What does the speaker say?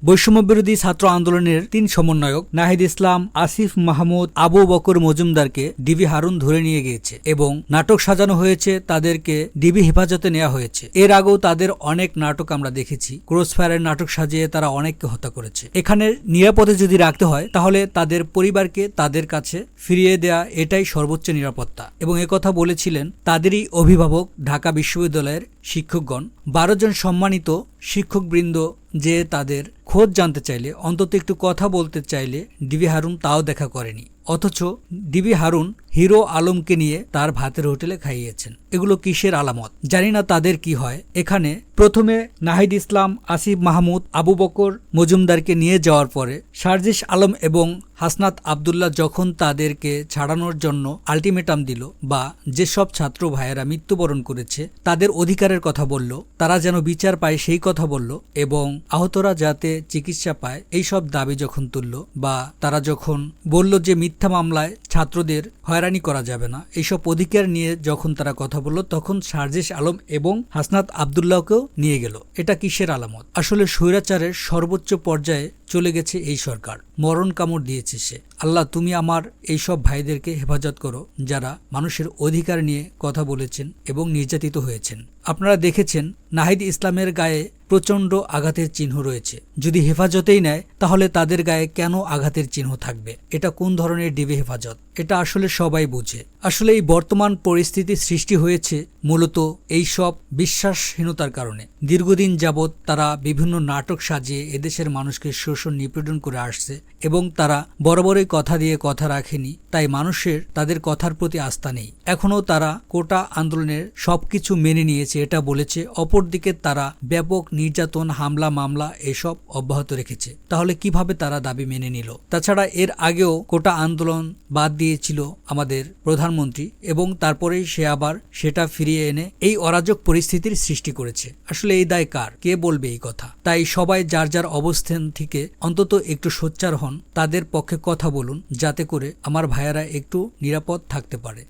বৈষম্যবিরোধী ছাত্র আন্দোলনের ৩ সমন্বয়ক নাহিদ ইসলাম, আসিফ মাহমুদ, আবু বকর মজুমদারকে ডিবি হারুন ধরে নিয়ে গিয়েছে এবং নাটক সাজানো হয়েছে, তাদেরকে ডিবি হেফাজতে নেওয়া হয়েছে। এর আগেও তাদের অনেক নাটক আমরা দেখেছি। ক্রসফায়ারের নাটক সাজিয়ে তারা অনেককে হত্যা করেছে। এখানে নিরাপদে যদি রাখতে হয় তাহলে তাদের পরিবারকে তাদের কাছে ফিরিয়ে দেয়া এটাই সর্বোচ্চ নিরাপত্তা। এবং একথা বলেছিলেন তাদেরই অভিভাবক ঢাকা বিশ্ববিদ্যালয়ের শিক্ষকগণ। 12 জন সম্মানিত শিক্ষকবৃন্দ যে তাদের খোঁজ জানতে চাইলে, অন্তত একটু কথা বলতে চাইলে ডিবি হারুন তাও দেখা করেনি। অথচ ডিবি হারুন হিরো আলমকে নিয়ে তার ভাতের হোটেলে খাইয়েছেন। এগুলো কিসের আলামত? জানি না তাদের কি হয়। এখানে প্রথমে নাহিদ ইসলাম, আসিফ মাহমুদ, আবু বকর মজুমদারকে নিয়ে যাওয়ার পরে সার্জিস আলম এবং হাসনাত আবদুল্লাহ যখন তাদেরকে ছাড়ানোর জন্য আলটিমেটাম দিল, বা যেসব ছাত্র ভাইয়েরা মৃত্যুবরণ করেছে তাদের অধিকারের কথা বলল, তারা যেন বিচার পায় সেই কথা বলল, এবং আহতরা যাতে চিকিৎসা পায় এইসব দাবি যখন তুলল, বা তারা যখন বলল যে মিথ্যা মামলায় ছাত্রদের হয়রানি করা যাবে না, এইসব অধিকার নিয়ে যখন তারা কথা বলল, তখন সার্জিস আলম এবং হাসনাত আবদুল্লাহকেও নিয়ে গেল। এটা কিসের আলামত? আসলে স্বৈরাচারের সর্বোচ্চ পর্যায়ে চলে গেছে এই সরকার। মরণ কামড় দিয়েছে সে। আল্লাহ, তুমি আমার এইসব ভাইদেরকে হেফাজত করো যারা মানুষের অধিকার নিয়ে কথা বলেছেন এবং নির্যাতিত হয়েছেন। আপনারা দেখেছেন নাহিদ ইসলামের গায়ে প্রচণ্ড আঘাতের চিহ্ন রয়েছে। যদি হেফাজতেই নেয় তাহলে তাদের গায়ে কেন আঘাতের চিহ্ন থাকবে? এটা কোন ধরনের ডিবি হেফাজত? এটা আসলে সবাই বুঝে। আসলে এই বর্তমান পরিস্থিতি সৃষ্টি হয়েছে মূলত এই সব বিশ্বাসহীনতার কারণে। দীর্ঘদিন যাবৎ তারা বিভিন্ন নাটক সাজিয়ে এদেশের মানুষকে শোষণ নিপীড়ন করে আসছে এবং তারা বরাবরই কথা দিয়ে কথা রাখেনি, তাই মানুষের তাদের কথার প্রতি আস্থা নেই। এখনও তারা কোটা আন্দোলনের সবকিছু মেনে নিয়েছে এটা বলেছে, অপরদিকে তারা ব্যাপক নির্যাতন, হামলা, মামলা এসব অব্যাহত রেখেছে। তাহলে কিভাবে তারা দাবি মেনে নিল? তাছাড়া এর আগেও কোটা আন্দোলন বাদ দিয়েছিল আমাদের প্রধানমন্ত্রী এবং তারপরেই সে আবার সেটা ফিরিয়ে এনে এই অরাজক পরিস্থিতির সৃষ্টি করেছে। আসলে এই দায় কার? কে বলবে এই কথা? তাই সবাই যার যার অবস্থান থেকে অন্তত একটু সোচ্চার হন, তাদের পক্ষে কথা বলুন, যাতে করে আমার ভাইয়েরা একটু নিরাপদ থাকতে পারে।